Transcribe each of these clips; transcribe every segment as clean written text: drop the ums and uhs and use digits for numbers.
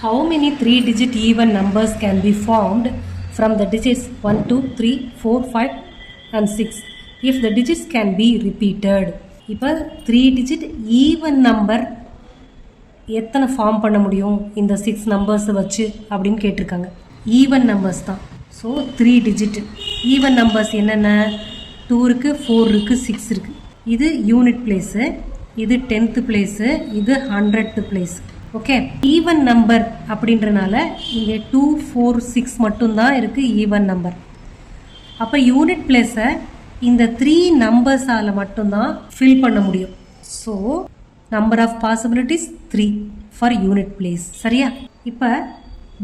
How many 3-digit even numbers can be formed from the digits 1, 2, 3, 4, 5 and 6 if the digits can be repeated? இப்போ 3-digit even number எத்தனை form பண்ண முடியும் இந்த 6 நம்பர்ஸை வச்சு அப்படின்னு கேட்டிருக்காங்க. ஈவன் நம்பர்ஸ் தான். ஸோ 3-digit ஈவன் நம்பர்ஸ் என்னென்ன? 2 இருக்குது, 4 இருக்குது, 6 இருக்குது. இது யூனிட் பிளேஸு, இது 10th பிளேஸு, இது 100th place. Okay, even number அப்படின்றனால இங்கே 2, 4, 6 மட்டும்தான் இருக்குது ஈவன் நம்பர். அப்போ யூனிட் பிளேஸை இந்த 3 நம்பர்ஸால் மட்டும்தான் ஃபில் பண்ண முடியும். So number of possibilities 3 for unit place. சரியா? இப்போ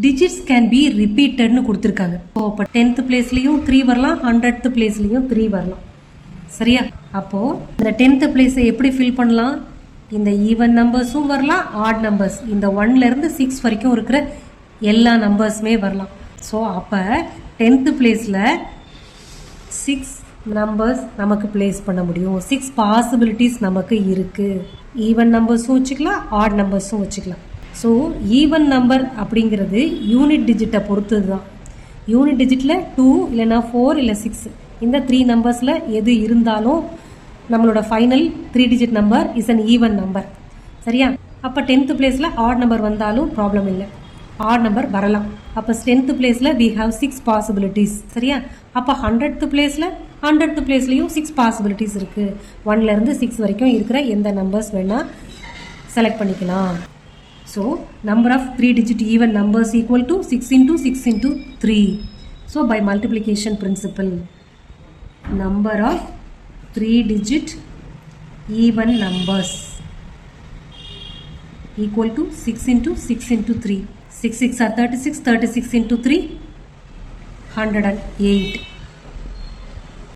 டிஜிட்ஸ் கேன் பி ரிப்பீட்டட்னு கொடுத்துருக்காங்க. ஸோ இப்போ 10th பிளேஸ்லேயும் 3 வரலாம், 100th பிளேஸ்லேயும் 3 வரலாம். சரியா? அப்போது இந்த 10th பிளேஸை எப்படி ஃபில் பண்ணலாம்? இந்த ஈவன் நம்பர்ஸும் வரலாம், ஆட் நம்பர்ஸ், இந்த 1லேருந்து 6 வரைக்கும் இருக்கிற எல்லா நம்பர்ஸுமே வரலாம். ஸோ அப்போ 10th பிளேஸில் 6 நம்பர்ஸ் நமக்கு பிளேஸ் பண்ண முடியும். 6 பாசிபிலிட்டிஸ் நமக்கு இருக்குது. ஈவன் நம்பர்ஸும் வச்சுக்கலாம், ஆட் நம்பர்ஸும் வச்சுக்கலாம். ஸோ ஈவன் நம்பர் அப்படிங்கிறது யூனிட் டிஜிட்டை பொறுத்தது தான். யூனிட் டிஜிட்டில் 2 இல்லைனா 4 இல்லை 6 இந்த 3 நம்பர்ஸில் எது இருந்தாலும் நம்மளோட final 3-digit number is an even number. சரியா? அப்போ 10th பிளேஸில் ஆட் நம்பர் வந்தாலும் ப்ராப்ளம் இல்லை, ஆட் நம்பர் வரலாம். அப்போ 10th பிளேஸில் வி ஹாவ் 6 பாசிபிலிட்டிஸ். சரியா? அப்போ 100th பிளேஸில் 100th பிளேஸ்லையும் 6 பாசிபிலிட்டிஸ் இருக்குது. 1லேருந்து 6 வரைக்கும் இருக்கிற எந்த நம்பர்ஸ் வேணால் செலக்ட் பண்ணிக்கலாம். So number of 3-digit even numbers equal to 6 into 6 into 3. So by multiplication principle, number of 3-digit even numbers equal to 6 into 6 into 3. 6 6 are 36, 36 into 3 108.